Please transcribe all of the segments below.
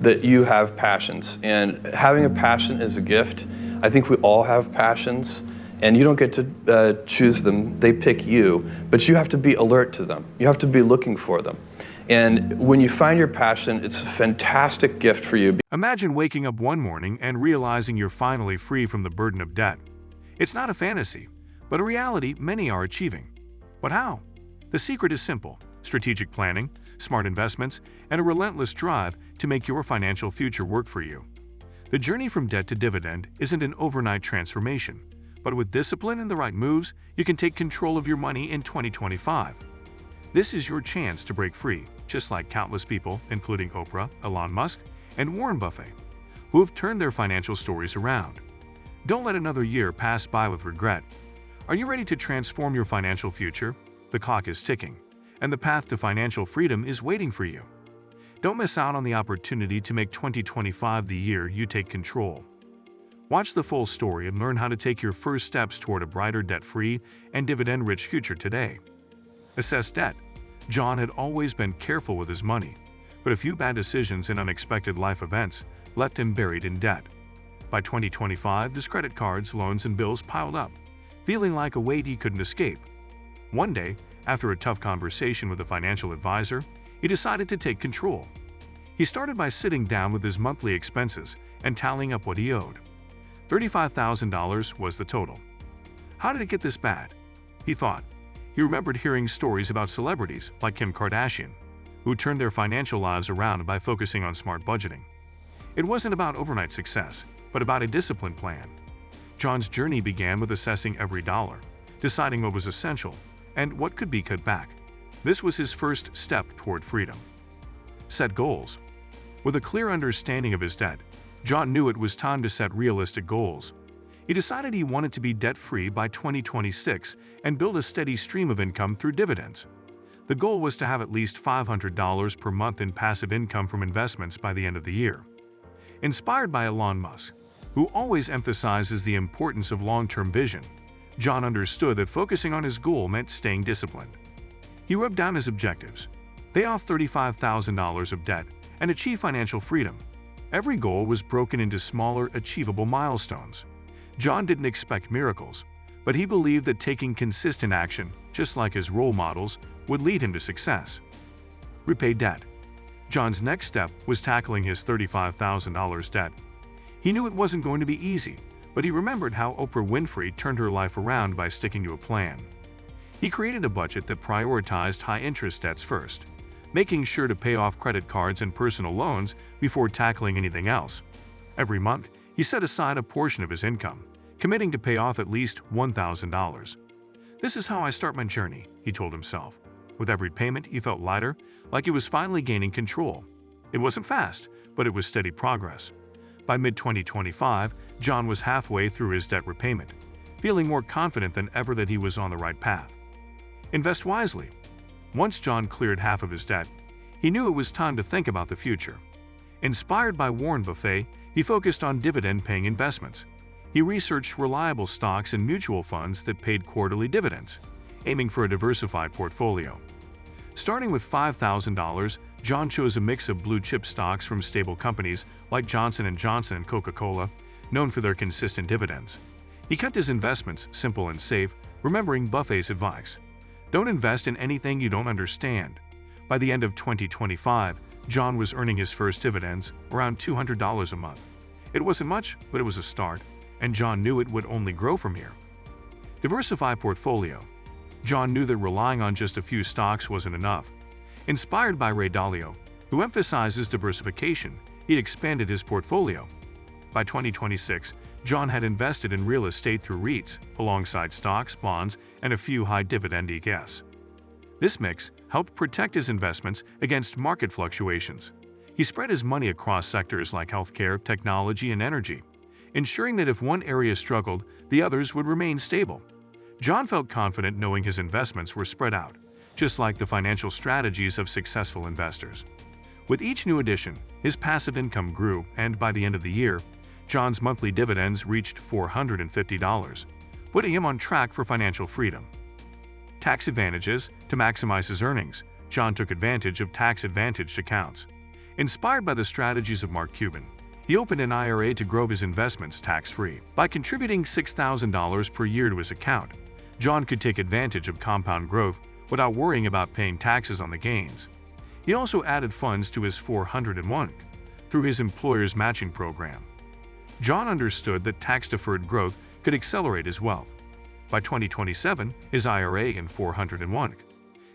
that you have passions, and having a passion is a gift. I think we all have passions, and you don't get to choose them. They pick you, but you have to be alert to them. You have to be looking for them. And when you find your passion, it's a fantastic gift for you. Imagine waking up one morning and realizing you're finally free from the burden of debt. It's not a fantasy, but a reality many are achieving. But how? The secret is simple: strategic planning, smart investments, and a relentless drive to make your financial future work for you. The journey from debt to dividend isn't an overnight transformation, but with discipline and the right moves, you can take control of your money in 2025. This is your chance to break free, just like countless people, including Oprah, Elon Musk, and Warren Buffett, who have turned their financial stories around. Don't let another year pass by with regret. Are you ready to transform your financial future? The clock is ticking, and the path to financial freedom is waiting for you. Don't miss out on the opportunity to make 2025 the year you take control. Watch the full story and learn how to take your first steps toward a brighter, debt-free, and dividend-rich future today. Assess debt. John had always been careful with his money, but a few bad decisions and unexpected life events left him buried in debt. By 2025, his credit cards, loans, and bills piled up, feeling like a weight he couldn't escape. One day, after a tough conversation with a financial advisor, he decided to take control. He started by sitting down with his monthly expenses and tallying up what he owed. $35,000 was the total. How did it get this bad? He thought. He remembered hearing stories about celebrities like Kim Kardashian, who turned their financial lives around by focusing on smart budgeting. It wasn't about overnight success, but about a disciplined plan. John's journey began with assessing every dollar, deciding what was essential and what could be cut back. This was his first step toward freedom. Set goals. With a clear understanding of his debt, John knew it was time to set realistic goals. He decided he wanted to be debt-free by 2026 and build a steady stream of income through dividends. The goal was to have at least $500 per month in passive income from investments by the end of the year. Inspired by Elon Musk, who always emphasizes the importance of long-term vision, John understood that focusing on his goal meant staying disciplined. He wrote down his objectives: pay off $35,000 of debt and achieve financial freedom. Every goal was broken into smaller, achievable milestones. John didn't expect miracles, but he believed that taking consistent action, just like his role models, would lead him to success. Repay debt. John's next step was tackling his $35,000 debt. He knew it wasn't going to be easy, but he remembered how Oprah Winfrey turned her life around by sticking to a plan. He created a budget that prioritized high-interest debts first, making sure to pay off credit cards and personal loans before tackling anything else. Every month, he set aside a portion of his income, committing to pay off at least $1,000. "This is how I start my journey," he told himself. With every payment, he felt lighter, like he was finally gaining control. It wasn't fast, but it was steady progress. By mid-2025, John was halfway through his debt repayment, feeling more confident than ever that he was on the right path. Invest wisely. Once John cleared half of his debt, he knew it was time to think about the future. Inspired by Warren Buffett, he focused on dividend-paying investments. He researched reliable stocks and mutual funds that paid quarterly dividends, aiming for a diversified portfolio. Starting with $5,000, John chose a mix of blue-chip stocks from stable companies like Johnson & Johnson and Coca-Cola, known for their consistent dividends. He kept his investments simple and safe, remembering Buffett's advice: don't invest in anything you don't understand. By the end of 2025, John was earning his first dividends, around $200 a month. It wasn't much, but it was a start, and John knew it would only grow from here. Diversify portfolio. John knew that relying on just a few stocks wasn't enough. Inspired by Ray Dalio, who emphasizes diversification, he expanded his portfolio. By 2026, John had invested in real estate through REITs, alongside stocks, bonds, and a few high-dividend ETFs. This mix helped protect his investments against market fluctuations. He spread his money across sectors like healthcare, technology, and energy, ensuring that if one area struggled, the others would remain stable. John felt confident knowing his investments were spread out, just like the financial strategies of successful investors. With each new addition, his passive income grew, and by the end of the year, John's monthly dividends reached $450, putting him on track for financial freedom. Tax advantages. To maximize his earnings, John took advantage of tax-advantaged accounts. Inspired by the strategies of Mark Cuban, he opened an IRA to grow his investments tax-free. By contributing $6,000 per year to his account, John could take advantage of compound growth without worrying about paying taxes on the gains. He also added funds to his 401k through his employer's matching program. John understood that tax-deferred growth could accelerate his wealth. By 2027, his IRA and 401k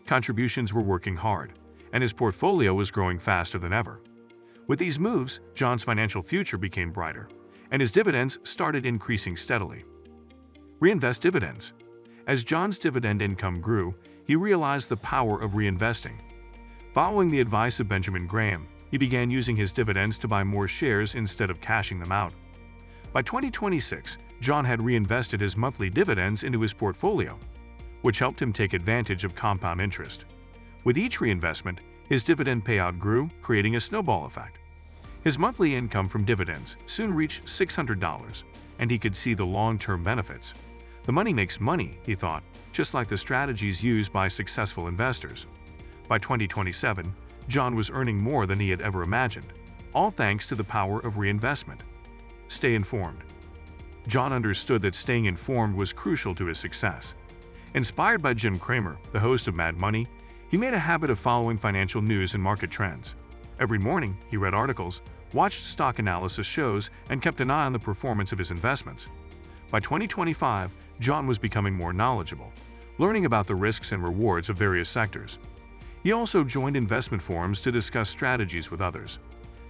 contributions were working hard, and his portfolio was growing faster than ever. With these moves, John's financial future became brighter, and his dividends started increasing steadily. Reinvest dividends. As John's dividend income grew, he realized the power of reinvesting. Following the advice of Benjamin Graham, he began using his dividends to buy more shares instead of cashing them out. By 2026, John had reinvested his monthly dividends into his portfolio, which helped him take advantage of compound interest. With each reinvestment, his dividend payout grew, creating a snowball effect. His monthly income from dividends soon reached $600, and he could see the long-term benefits. The money makes money, he thought, just like the strategies used by successful investors. By 2027, John was earning more than he had ever imagined, all thanks to the power of reinvestment. Stay informed. John understood that staying informed was crucial to his success. Inspired by Jim Cramer, the host of Mad Money, he made a habit of following financial news and market trends. Every morning, he read articles, watched stock analysis shows, and kept an eye on the performance of his investments. By 2025, John was becoming more knowledgeable, learning about the risks and rewards of various sectors. He also joined investment forums to discuss strategies with others.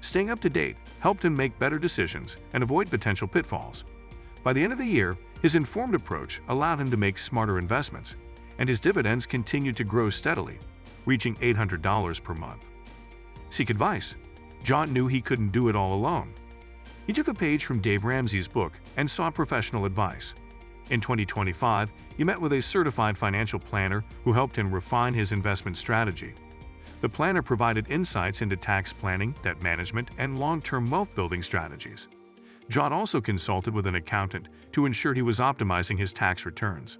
Staying up to date helped him make better decisions and avoid potential pitfalls. By the end of the year, his informed approach allowed him to make smarter investments, and his dividends continued to grow steadily, reaching $800 per month. Seek advice. John knew he couldn't do it all alone. He took a page from Dave Ramsey's book and sought professional advice. In 2025, he met with a certified financial planner who helped him refine his investment strategy. The planner provided insights into tax planning, debt management, and long-term wealth-building strategies. John also consulted with an accountant to ensure he was optimizing his tax returns.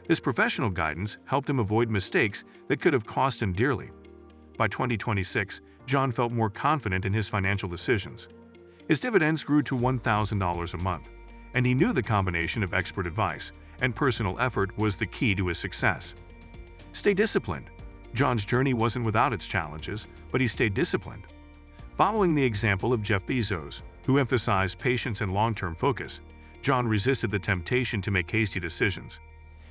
This professional guidance helped him avoid mistakes that could have cost him dearly. By 2026, John felt more confident in his financial decisions. His dividends grew to $1,000 a month, and he knew the combination of expert advice and personal effort was the key to his success. Stay disciplined. John's journey wasn't without its challenges, but he stayed disciplined. Following the example of Jeff Bezos, who emphasized patience and long-term focus, John resisted the temptation to make hasty decisions.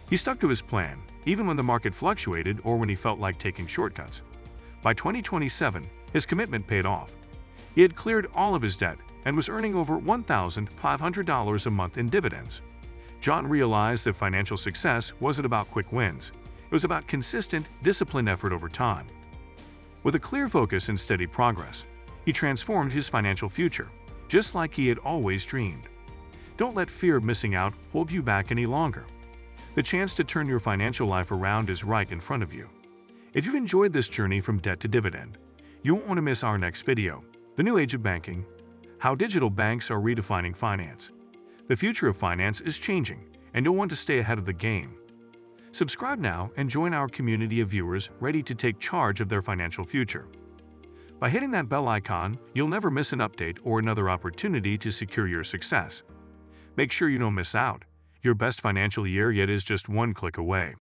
He stuck to his plan, even when the market fluctuated or when he felt like taking shortcuts. By 2027, his commitment paid off. He had cleared all of his debt and was earning over $1,500 a month in dividends. John realized that financial success wasn't about quick wins. It was about consistent, disciplined effort over time. With a clear focus and steady progress, he transformed his financial future, just like he had always dreamed. Don't let fear of missing out hold you back any longer. The chance to turn your financial life around is right in front of you. If you've enjoyed this journey from debt to dividend, you won't want to miss our next video, The New Age of Banking, How Digital Banks Are Redefining Finance. The future of finance is changing, and you'll want to stay ahead of the game. Subscribe now and join our community of viewers ready to take charge of their financial future. By hitting that bell icon, you'll never miss an update or another opportunity to secure your success. Make sure you don't miss out. Your best financial year yet is just one click away.